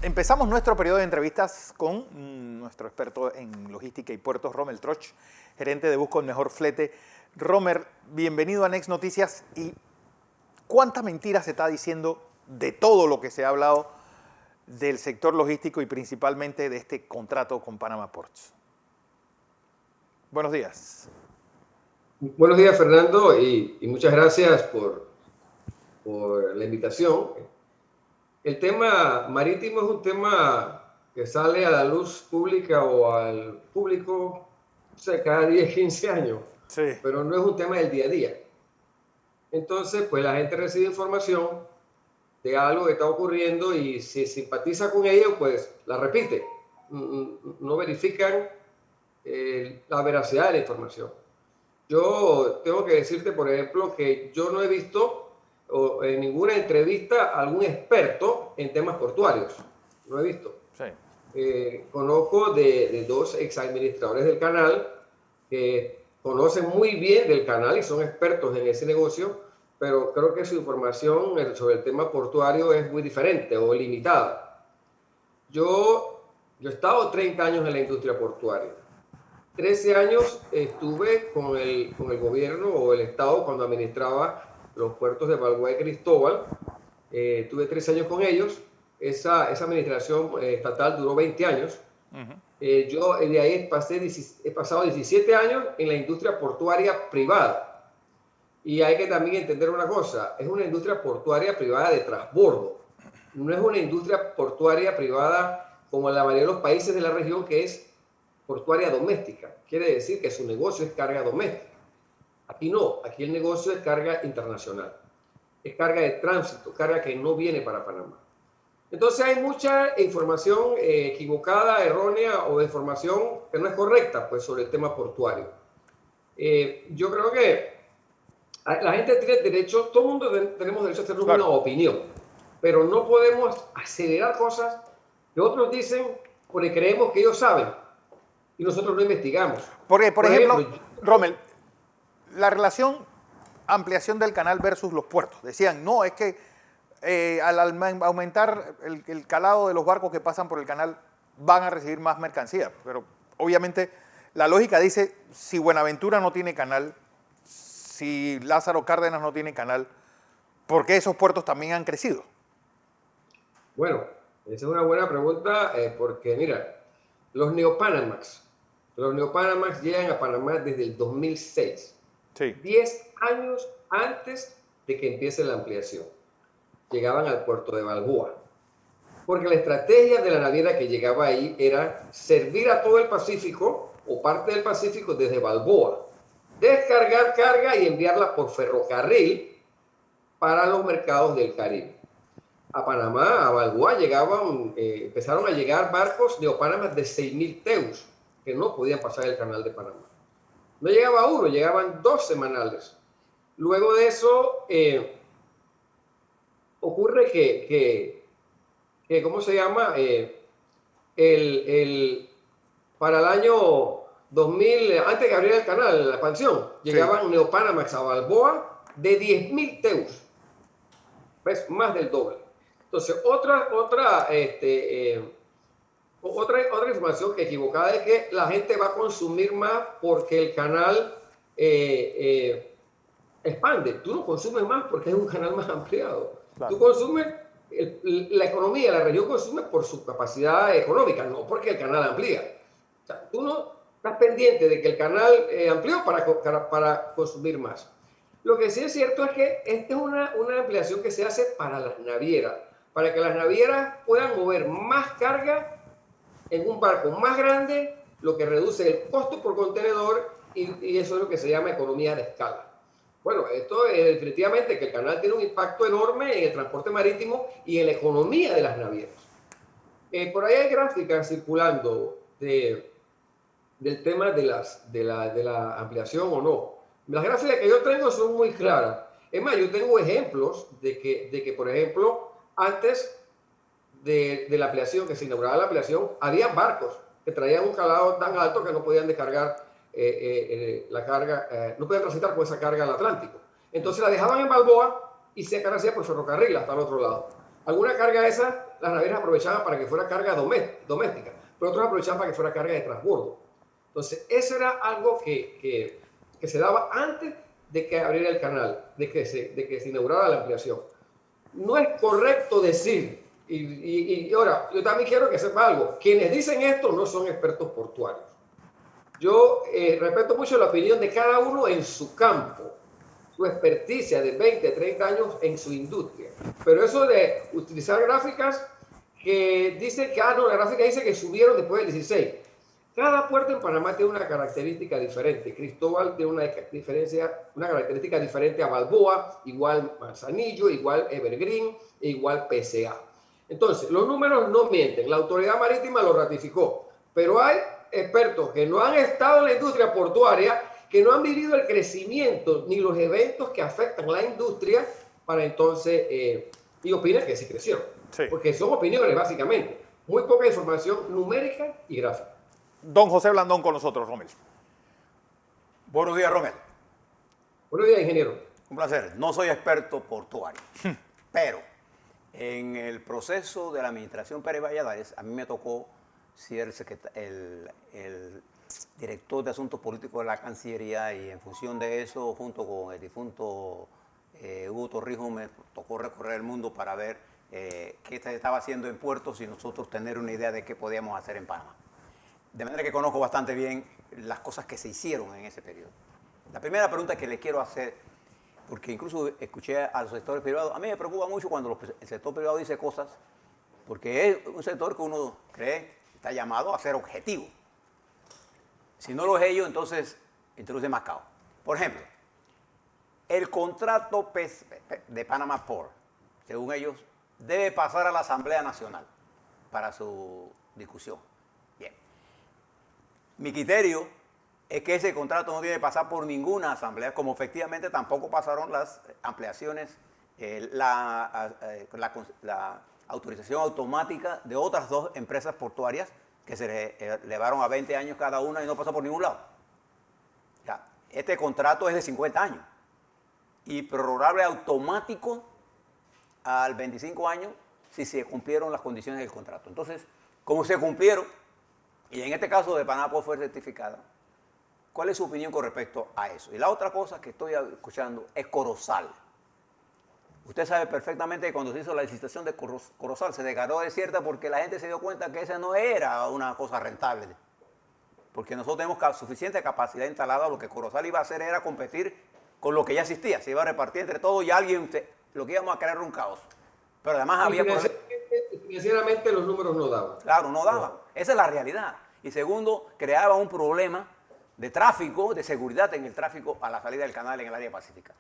Empezamos nuestro periodo de entrevistas con nuestro experto en logística y puertos, Rommel Troch, gerente de Busco el Mejor Flete. Rommel, bienvenido a Next Noticias. ¿Y cuánta mentira se está diciendo de todo lo que se ha hablado del sector logístico y principalmente de este contrato con Panama Ports? Buenos días. Buenos días, Fernando, y muchas gracias por la invitación. El tema marítimo es un tema que sale a la luz pública o al público, o sea, cada 10, 15 años, Sí. pero no es un tema del día a día. Entonces, pues la gente recibe información de algo que está ocurriendo y si simpatiza con ello, pues la repite. No verifican la veracidad de la información. Yo tengo que decirte, por ejemplo, que yo no he visto en ninguna entrevista a algún experto en temas portuarios. No he visto. Sí. Conozco de dos exadministradores del canal que conocen muy bien del canal y son expertos en ese negocio, pero creo que su información sobre el tema portuario es muy diferente o limitada. Yo he estado 30 años en la industria portuaria. 13 años estuve con el gobierno o el Estado cuando administraba los puertos de Balboa y Cristóbal. Tuve 13 años con ellos. Esa administración estatal duró 20 años. Yo de ahí he pasado 17 años en la industria portuaria privada. Y hay que también entender una cosa, es una industria portuaria privada de transbordo. No es una industria portuaria privada como en la mayoría de los países de la región, que es portuaria doméstica. Quiere decir que su negocio es carga doméstica. Aquí no, aquí el negocio es carga internacional. Es carga de tránsito, carga que no viene para Panamá. Entonces hay mucha información equivocada, errónea o información que no es correcta pues, sobre el tema portuario. Yo creo que la gente tiene derecho, todo el mundo tenemos derecho a tener una opinión, pero no podemos acelerar cosas que otros dicen porque creemos que ellos saben. Y nosotros no investigamos. Porque, por ejemplo, Rommel, la relación ampliación del canal versus los puertos. Decían, no, es que al aumentar el calado de los barcos que pasan por el canal van a recibir más mercancía. Pero obviamente la lógica dice, si Buenaventura no tiene canal, si Lázaro Cárdenas no tiene canal, ¿por qué esos puertos también han crecido? Bueno, esa es una buena pregunta porque, mira, los Neopanamax llegan a Panamá desde el 2006. Sí. 10 años antes de que empiece la ampliación. Llegaban al puerto de Balboa. Porque la estrategia de la naviera que llegaba ahí era servir a todo el Pacífico o parte del Pacífico desde Balboa. Descargar carga y enviarla por ferrocarril para los mercados del Caribe. A Panamá, a Balboa, empezaron a llegar barcos Neopanamas de 6.000 teus que no podían pasar el canal de Panamá. No llegaba uno, llegaban 2 semanales. Luego de eso, ocurre que ¿cómo se llama? Para el año 2000, antes que abriera el canal, la expansión, llegaban Neopanamax a Balboa de 10.000 teus. ¿Ves? Más del doble. Entonces, otra información que equivocada es que la gente va a consumir más porque el canal expande. Tú no consumes más porque es un canal más ampliado. Claro. Tú consumes, la economía, la región consume por su capacidad económica, no porque el canal amplía. O sea, tú no estás pendiente de que el canal amplió para consumir más. Lo que sí es cierto es que esta es una ampliación que se hace para las navieras, para que las navieras puedan mover más carga en un barco más grande, lo que reduce el costo por contenedor y eso es lo que se llama economía de escala. Bueno, esto es definitivamente que el canal tiene un impacto enorme en el transporte marítimo y en la economía de las navieras. Por ahí hay gráficas circulando del tema de la ampliación o no. Las gráficas que yo tengo son muy claras. Es más, yo tengo ejemplos de que por ejemplo, antes de la ampliación, que se inauguraba la ampliación, había barcos que traían un calado tan alto que no podían descargar la carga, no podían transitar con esa carga al Atlántico. Entonces la dejaban en Balboa y se hacía por ferrocarril hasta el otro lado. Alguna carga esa las navieras aprovechaban para que fuera carga doméstica, pero otros aprovechaban para que fuera carga de transbordo. Entonces, eso era algo que se daba antes de que abriera el canal, de que se inaugurara la ampliación. No es correcto decir, y ahora, yo también quiero que sepa algo, quienes dicen esto no son expertos portuarios. Yo respeto mucho la opinión de cada uno en su campo, su experticia de 20, 30 años en su industria. Pero eso de utilizar gráficas que dicen que, no, la gráfica dice que subieron después del 16. Cada puerto en Panamá tiene una característica diferente. Cristóbal tiene una característica diferente a Balboa, igual Manzanillo, igual Evergreen e igual PCA. Entonces, los números no mienten. La autoridad marítima lo ratificó. Pero hay expertos que no han estado en la industria portuaria, que no han vivido el crecimiento ni los eventos que afectan la industria para entonces, y opinan que sí crecieron. Sí. Porque son opiniones, básicamente. Muy poca información numérica y gráfica. Don José Blandón con nosotros, Rommel. Buenos días, Rommel. Buenos días, ingeniero. Un placer. No soy experto portuario, pero en el proceso de la administración Pérez Valladares, a mí me tocó ser el director de Asuntos Políticos de la Cancillería, y en función de eso, junto con el difunto Hugo Torrijos, me tocó recorrer el mundo para ver qué se estaba haciendo en puertos y nosotros tener una idea de qué podíamos hacer en Panamá. De manera que conozco bastante bien las cosas que se hicieron en ese periodo. La primera pregunta que le quiero hacer, porque incluso escuché a los sectores privados, a mí me preocupa mucho cuando el sector privado dice cosas, porque es un sector que uno cree está llamado a ser objetivo. Si no lo es ello, entonces introduce más caos. Por ejemplo, el contrato de Panama Port, según ellos, debe pasar a la Asamblea Nacional para su discusión. Bien. Mi criterio es que ese contrato no debe pasar por ninguna asamblea, como efectivamente tampoco pasaron las ampliaciones, la autorización automática de otras dos empresas portuarias que se elevaron a 20 años cada una y no pasó por ningún lado. Ya, este contrato es de 50 años y prorrogable automático al 25 años si se cumplieron las condiciones del contrato. Entonces, como se cumplieron, y en este caso de Panamá fue certificada, ¿cuál es su opinión con respecto a eso? Y la otra cosa que estoy escuchando es Corozal. Usted sabe perfectamente que cuando se hizo la licitación de Corozal se declaró desierta porque la gente se dio cuenta que esa no era una cosa rentable. Porque nosotros tenemos suficiente capacidad instalada, lo que Corozal iba a hacer era competir con lo que ya existía. Se iba a repartir entre todos y alguien, lo que íbamos a crear un caos. Pero además había... Financieramente los números no daban. Claro, no daban. Esa es la realidad. Y segundo, creaba un problema de tráfico, de seguridad en el tráfico a la salida del canal en el área pacífica.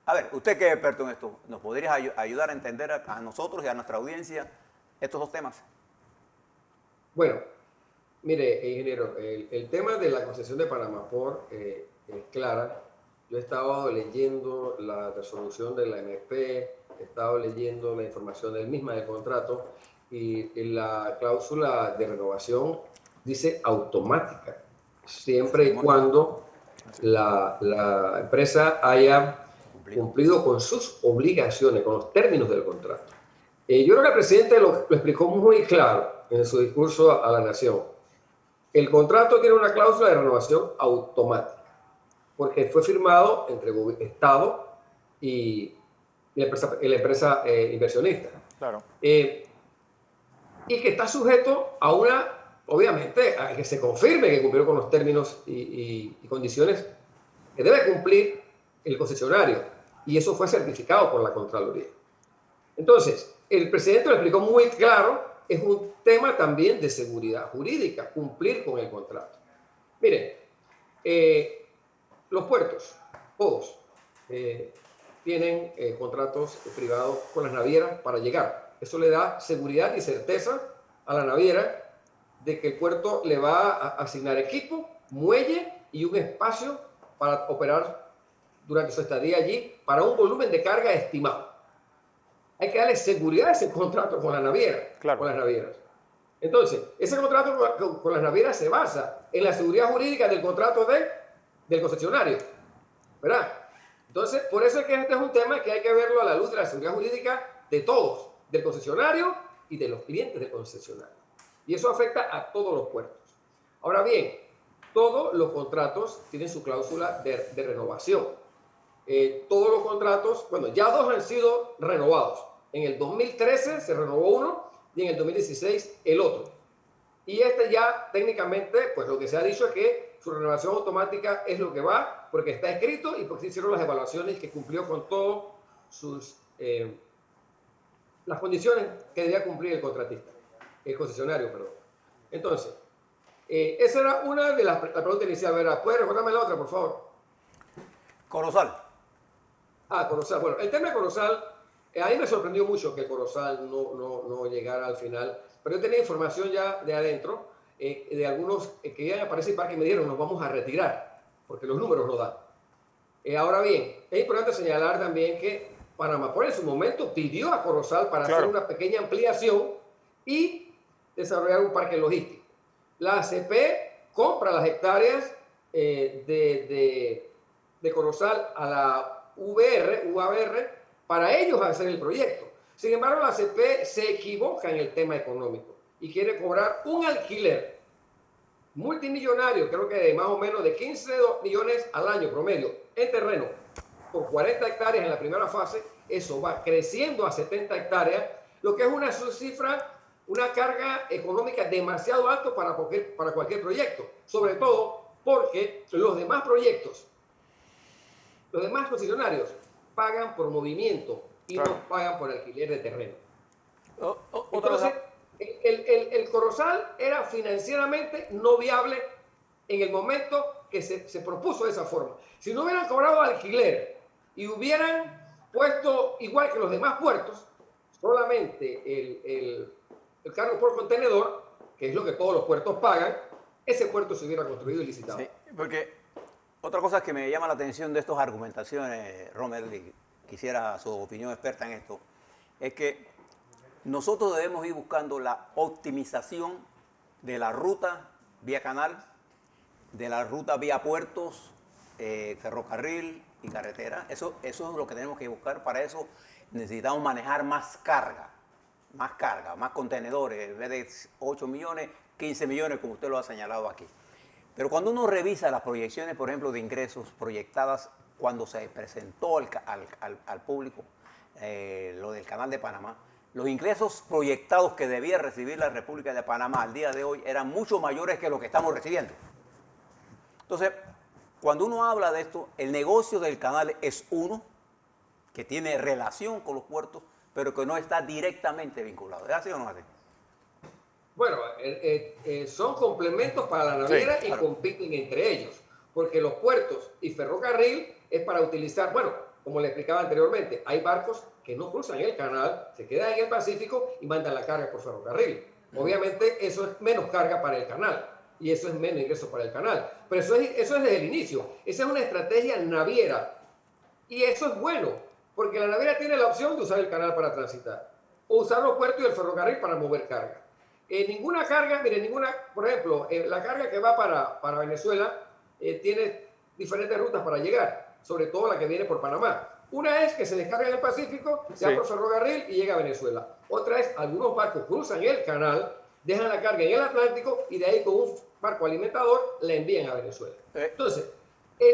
A ver, usted que es experto en esto, ¿nos podría ayudar a entender a nosotros y a nuestra audiencia estos dos temas? Bueno, mire, ingeniero, el tema de la concesión de Panamá Port es clara. Yo he estado leyendo la resolución de la MP, he estado leyendo la información del contrato, y la cláusula de renovación dice automática, siempre y cuando la empresa haya cumplido con sus obligaciones, con los términos del contrato. Yo creo que el presidente lo explicó muy claro en su discurso a la nación. El contrato tiene una cláusula de renovación automática, porque fue firmado entre el Estado y la empresa inversionista. Claro. Y que está sujeto a obviamente, a que se confirme que cumplió con los términos y condiciones que debe cumplir el concesionario. Y eso fue certificado por la Contraloría. Entonces, el presidente lo explicó muy claro, es un tema también de seguridad jurídica, cumplir con el contrato. Miren, los puertos, todos, tienen contratos privados con las navieras para llegar. Eso le da seguridad y certeza a la naviera de que el puerto le va a asignar equipo, muelle y un espacio para operar durante su estadía allí para un volumen de carga estimado. Hay que darle seguridad a ese contrato con la naviera, claro, con las navieras. Entonces, ese contrato con las navieras se basa en la seguridad jurídica del contrato del concesionario, ¿verdad? Entonces, por eso es que este es un tema que hay que verlo a la luz de la seguridad jurídica de todos, del concesionario y de los clientes del concesionario. Y eso afecta a todos los puertos. Ahora bien, todos los contratos tienen su cláusula de renovación. Todos los contratos, bueno, ya 2 han sido renovados. En el 2013 se renovó uno y en el 2016 el otro. Y este ya técnicamente, pues lo que se ha dicho es que su renovación automática es lo que va, porque está escrito y porque se hicieron las evaluaciones que cumplió con todas las condiciones que debía cumplir el contratista, el concesionario, perdón. Entonces, esa era una de las preguntas iniciales. ¿Verdad? ¿Puede recordarme la otra, por favor? Corozal. Corozal. Bueno, el tema de Corozal, a mí me sorprendió mucho que Corozal no llegara al final, pero yo tenía información ya de adentro, de algunos que iban a participar que me dijeron, nos vamos a retirar, porque los números no dan. Ahora bien, es importante señalar también que Panamaport en su momento pidió a Corozal para hacer una pequeña ampliación y desarrollar un parque logístico. La ACP compra las hectáreas de Corozal a la UABR para ellos hacer el proyecto. Sin embargo, la ACP se equivoca en el tema económico y quiere cobrar un alquiler multimillonario, creo que de más o menos de 15 millones al año promedio, en terreno, por 40 hectáreas en la primera fase. Eso va creciendo a 70 hectáreas, lo que es una cifra, una carga económica demasiado alta para cualquier proyecto, sobre todo porque los demás proyectos, los demás concesionarios pagan por movimiento y no pagan por alquiler de terreno. Entonces, el Corozal era financieramente no viable en el momento que se propuso de esa forma. Si no hubieran cobrado alquiler y hubieran puesto, igual que los demás puertos, solamente el cargo por contenedor, que es lo que todos los puertos pagan, ese puerto se hubiera construido y licitado. Sí, porque otra cosa que me llama la atención de estas argumentaciones, Rommel, y quisiera su opinión experta en esto, es que nosotros debemos ir buscando la optimización de la ruta vía canal, de la ruta vía puertos, ferrocarril y carretera. Eso es lo que tenemos que buscar. Para eso necesitamos manejar más carga, más contenedores, en vez de 8 millones, 15 millones, como usted lo ha señalado aquí. Pero cuando uno revisa las proyecciones, por ejemplo, de ingresos proyectadas cuando se presentó al público lo del Canal de Panamá, los ingresos proyectados que debía recibir la República de Panamá al día de hoy eran mucho mayores que lo que estamos recibiendo. Entonces, cuando uno habla de esto, el negocio del canal es uno que tiene relación con los puertos, pero que no está directamente vinculado. ¿Es así o no es así? Bueno, son complementos para la naviera y compiten entre ellos, porque los puertos y ferrocarril es para utilizar, bueno, como le explicaba anteriormente, hay barcos que no cruzan el canal, se quedan en el Pacífico y mandan la carga por ferrocarril. Obviamente eso es menos carga para el canal y eso es menos ingreso para el canal. Pero eso es desde el inicio. Esa es una estrategia naviera y eso es bueno, porque la naviera tiene la opción de usar el canal para transitar o usar los puertos y el ferrocarril para mover carga. Ninguna carga, mire, por ejemplo, la carga que va para Venezuela tiene diferentes rutas para llegar, sobre todo la que viene por Panamá. Una es que se descarga en el Pacífico, se va por ferrocarril y llega a Venezuela. Otra es algunos barcos cruzan el canal, dejan la carga en el Atlántico y de ahí con un barco alimentador la envían a Venezuela. Entonces,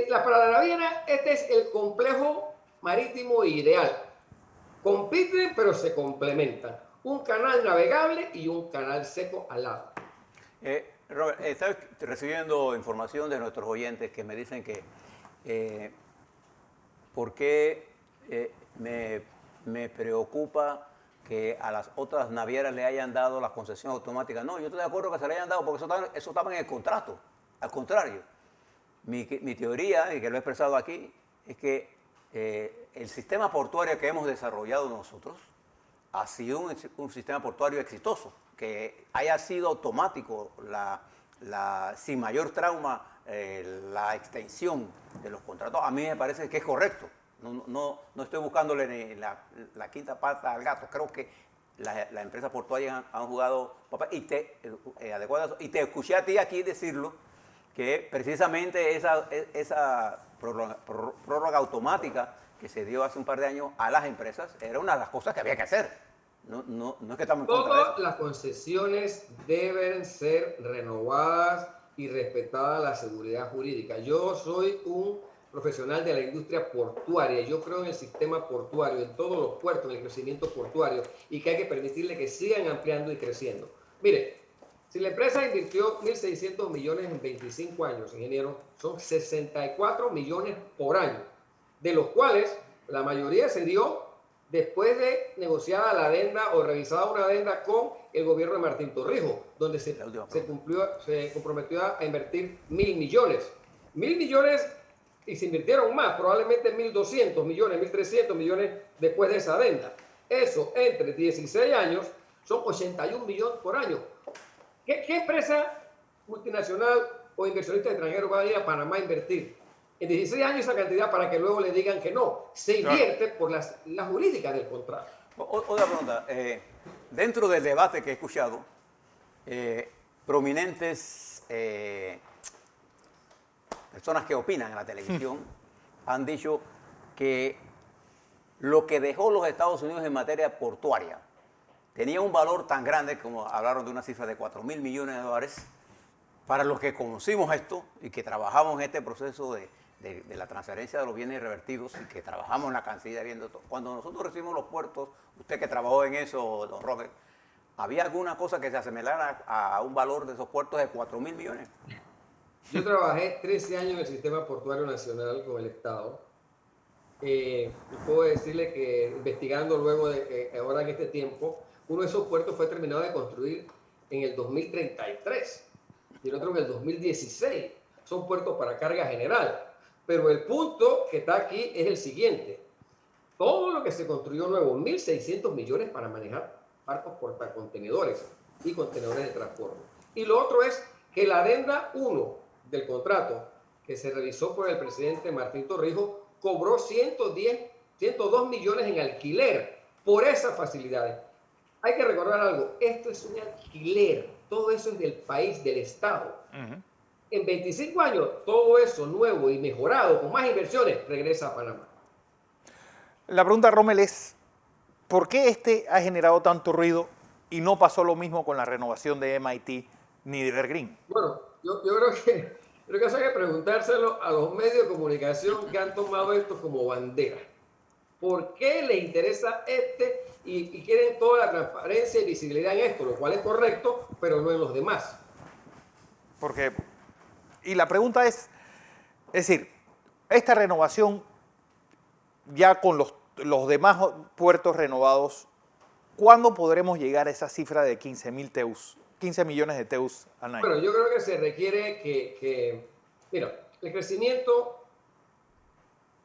para la naviera este es el complejo marítimo ideal. Compiten pero se complementan. Un canal navegable y un canal seco al lado. Robert, estoy recibiendo información de nuestros oyentes que me dicen que ¿por qué me preocupa que a las otras navieras le hayan dado la concesión automática? No, yo estoy de acuerdo que se le hayan dado porque eso estaba en el contrato. Al contrario, mi teoría, y que lo he expresado aquí, es que el sistema portuario que hemos desarrollado nosotros ha sido un sistema portuario exitoso, que haya sido automático sin mayor trauma la extensión de los contratos. A mí me parece que es correcto. No estoy buscándole ni la quinta pata al gato. Creo que las empresas portuarias han jugado papel adecuado. Y te escuché a ti aquí decirlo, que precisamente esa prórroga automática que se dio hace un par de años a las empresas era una de las cosas que había que hacer. No es que estamos en contra de Todas eso. las concesiones deben ser renovadas y respetada la seguridad jurídica. Yo soy un profesional de la industria portuaria. Yo creo en el sistema portuario, en todos los puertos, en el crecimiento portuario, y que hay que permitirle que sigan ampliando y creciendo. Mire, si la empresa invirtió 1.600 millones en 25 años, ingeniero, son 64 millones por año, de los cuales la mayoría se dio después de negociada la adenda o revisada una adenda con el gobierno de Martín Torrijos, donde se comprometió a invertir 1.000 millones. 1.000 millones y se invirtieron más, probablemente 1.200 millones, 1.300 millones después de esa adenda. Eso entre 16 años son 81 millones por año. ¿Qué empresa multinacional o inversionista extranjero va a ir a Panamá a invertir en 16 años esa cantidad para que luego le digan que no? Se invierte por las jurídicas del contrato. Otra pregunta. Dentro del debate que he escuchado, prominentes personas que opinan en la televisión han dicho que lo que dejó los Estados Unidos en materia portuaria tenía un valor tan grande, como hablaron de una cifra de 4.000 millones de dólares, para los que conocimos esto y que trabajamos en este proceso de la transferencia de los bienes revertidos y que trabajamos en la Cancillería viendo todo. Cuando nosotros recibimos los puertos, usted que trabajó en eso, don Robert, ¿había alguna cosa que se asemelara a un valor de esos puertos de 4.000 millones? Yo trabajé 13 años en el Sistema Portuario Nacional con el Estado. Puedo decirle que investigando luego, ahora en este tiempo, uno de esos puertos fue terminado de construir en el 2033 y el otro en el 2016. Son puertos para carga general. Pero el punto que está aquí es el siguiente. Todo lo que se construyó nuevo, 1.600 millones para manejar barcos portacontenedores y contenedores de transporte. Y lo otro es que la adenda 1 del contrato que se realizó por el presidente Martín Torrijos cobró 102 millones en alquiler por esas facilidades. Hay que recordar algo, esto es un alquiler, todo eso es del país, del Estado. En 25 años, todo eso nuevo y mejorado, con más inversiones, regresa a Panamá. La pregunta, Rommel, es ¿por qué este ha generado tanto ruido y no pasó lo mismo con la renovación de MIT ni de Evergreen? Bueno, yo creo que eso hay que preguntárselo a los medios de comunicación que han tomado esto como bandera. ¿Por qué les interesa y quieren toda la transparencia y visibilidad en esto? Lo cual es correcto, pero no en los demás. Porque, y la pregunta es decir, esta renovación ya con los demás puertos renovados, ¿cuándo podremos llegar a esa cifra de 15 millones de TEUs al año? Bueno, yo creo que se requiere mira, el crecimiento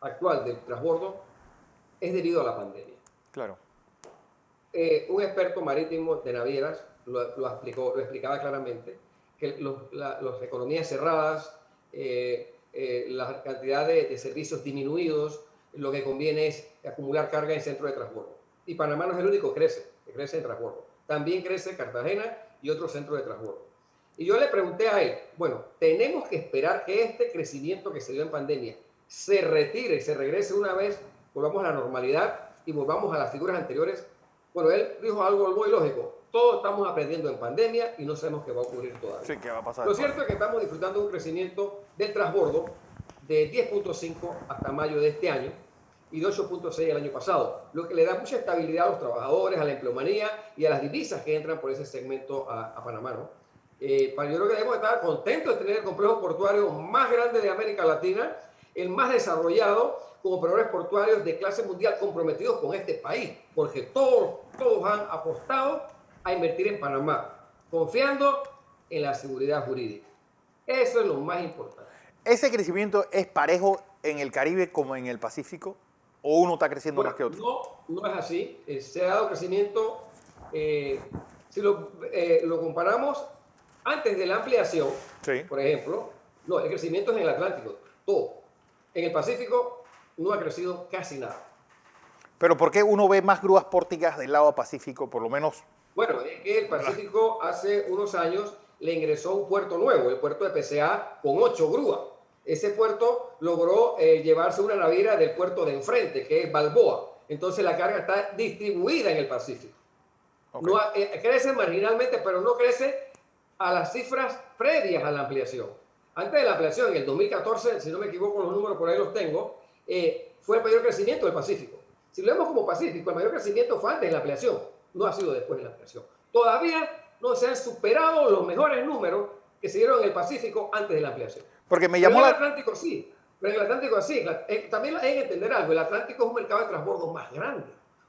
actual del transbordo es debido a la pandemia. Claro. Un experto marítimo de navieras lo explicaba claramente, que las economías cerradas, la cantidad de servicios disminuidos, lo que conviene es acumular carga en centros de transbordo. Y Panamá no es el único que crece en transbordo. También crece Cartagena y otros centros de transbordo. Y yo le pregunté a él, bueno, tenemos que esperar que este crecimiento que se dio en pandemia se retire, se regrese una vez, volvamos a la normalidad y volvamos a las figuras anteriores. Bueno, él dijo algo muy lógico. Todos estamos aprendiendo en pandemia y no sabemos qué va a ocurrir todavía. Sí, ¿qué va a pasar? Lo cierto es que estamos disfrutando de un crecimiento del transbordo de 10.5 hasta mayo de este año y de 8.6 el año pasado, lo que le da mucha estabilidad a los trabajadores, a la empleomanía y a las divisas que entran por ese segmento a Panamá, ¿no? Yo creo que debemos estar contentos de tener el complejo portuario más grande de América Latina, el más desarrollado, con operadores portuarios de clase mundial comprometidos con este país, porque todos han apostado a invertir en Panamá, confiando en la seguridad jurídica. Eso es lo más importante. ¿Ese crecimiento es parejo en el Caribe como en el Pacífico? ¿O uno está creciendo más que otro? No es así. Se ha dado crecimiento, si lo comparamos antes de la ampliación, Sí. por ejemplo, no, el crecimiento es en el Atlántico, todo. En el Pacífico no ha crecido casi nada. ¿Pero por qué uno ve más grúas pórticas del lado Pacífico, por lo menos? Bueno, es que el Pacífico hace unos años le ingresó un puerto nuevo, el puerto de PCA, con 8 grúas. Ese puerto logró llevarse una naviera del puerto de enfrente, que es Balboa. Entonces la carga está distribuida en el Pacífico. Ok. No, crece marginalmente, pero no crece a las cifras previas a la ampliación. Antes de la ampliación, en el 2014, si no me equivoco, los números por ahí los tengo, fue el mayor crecimiento del Pacífico. Si lo vemos como Pacífico, el mayor crecimiento fue antes de la ampliación, no ha sido después de la ampliación. Todavía no se han superado los mejores números que se dieron en el Pacífico antes de la ampliación. Porque me Pero llamó en el la... Atlántico sí. Pero en el Atlántico sí. También hay que entender algo. El Atlántico es un mercado de transbordo más grande.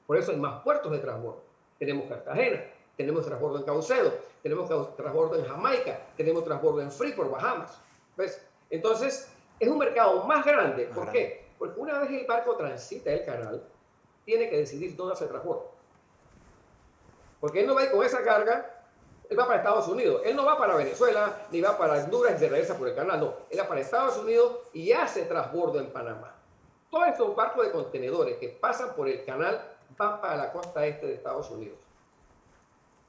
Por eso hay más puertos de transbordo. Tenemos Cartagena, tenemos transbordo en Caucedo, tenemos transbordo en Jamaica, tenemos transbordo en Freeport, Bahamas. ¿Ves? Entonces, es un mercado más grande. ¿Por qué? Porque una vez el barco transita el canal, tiene que decidir dónde hacer transbordo. Porque él no va a ir con esa carga, él va para Estados Unidos. Él no va para Venezuela, ni va para Honduras y se regresa por el canal. No, él va para Estados Unidos y hace transbordo en Panamá. Todos estos barcos de contenedores que pasan por el canal van para la costa este de Estados Unidos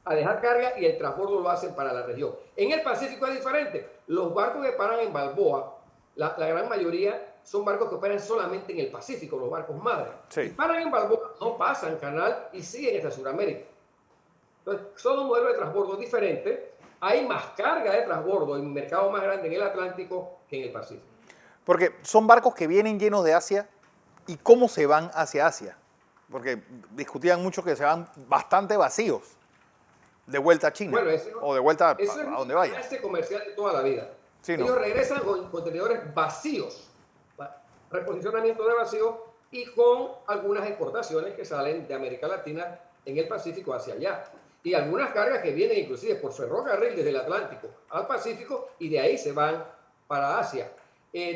a dejar carga y el transbordo lo hacen para la región. En el Pacífico es diferente. Los barcos que paran en Balboa, la gran mayoría son barcos que operan solamente en el Pacífico, los barcos madre. Sí. Y paran en Balboa, no pasan canal y siguen hasta Sudamérica. Entonces, son un modelo de transbordo diferente. Hay más carga de transbordo en un mercado más grande en el Atlántico que en el Pacífico. Porque son barcos que vienen llenos de Asia y cómo se van hacia Asia. Porque discutían mucho que se van bastante vacíos de vuelta a China Bueno, o de vuelta a eso es donde vaya. el comercial de toda la vida. Sí, ¿no? Ellos regresan con contenedores vacíos, reposicionamiento de vacío y con algunas exportaciones que salen de América Latina en el Pacífico hacia allá. Y algunas cargas que vienen inclusive por ferrocarril desde el Atlántico al Pacífico y de ahí se van para Asia.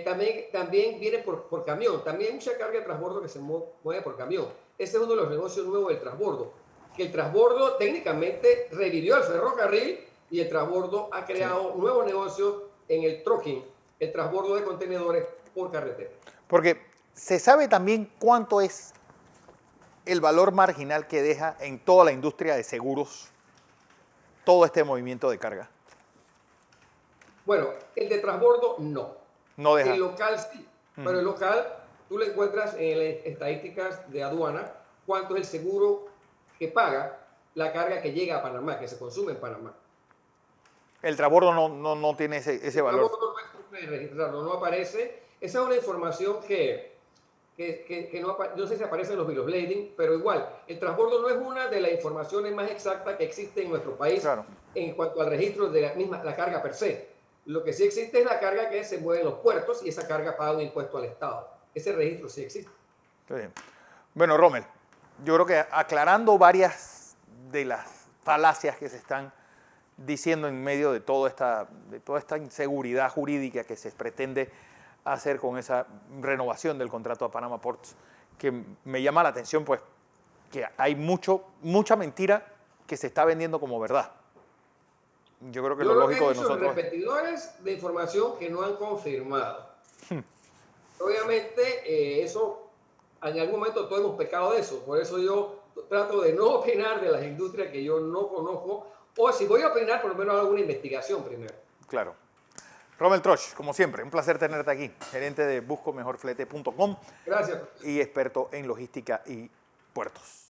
También viene por camión. También hay mucha carga de transbordo que se mueve por camión. Ese es uno de los negocios nuevos del transbordo. Que el transbordo técnicamente revivió el ferrocarril y el transbordo ha creado nuevos negocios en el trucking, el transbordo de contenedores por carretera. Porque se sabe también cuánto es el valor marginal que deja en toda la industria de seguros todo este movimiento de carga. Bueno, el de transbordo no. No deja. El local sí. Pero el local, tú lo encuentras en las estadísticas de aduana, cuánto es el seguro que paga la carga que llega a Panamá, que se consume en Panamá. El transbordo no tiene ese valor. El transbordo no es registrarlo, no aparece. Esa es una información que no sé si aparece en los bill of lading, pero igual, el transbordo no es una de las informaciones más exactas que existe en nuestro país en cuanto al registro de la carga per se. Lo que sí existe es la carga que se mueve en los puertos y esa carga paga un impuesto al Estado. Ese registro sí existe. Bien. Bueno, Rommel, yo creo que aclarando varias de las falacias que se están diciendo en medio de toda esta inseguridad jurídica que se pretende hacer con esa renovación del contrato a Panama Ports, que me llama la atención, pues, que hay mucha mentira que se está vendiendo como verdad. Yo creo que lo lógico de nosotros... Son repetidores de información que no han confirmado. Obviamente, eso, en algún momento todos hemos pecado de eso. Por eso yo trato de no opinar de las industrias que yo no conozco. O si voy a opinar, por lo menos hago una investigación primero. Claro. Rommel Troch, como siempre, un placer tenerte aquí, gerente de buscomejorflete.com. Gracias. Y experto en logística y puertos.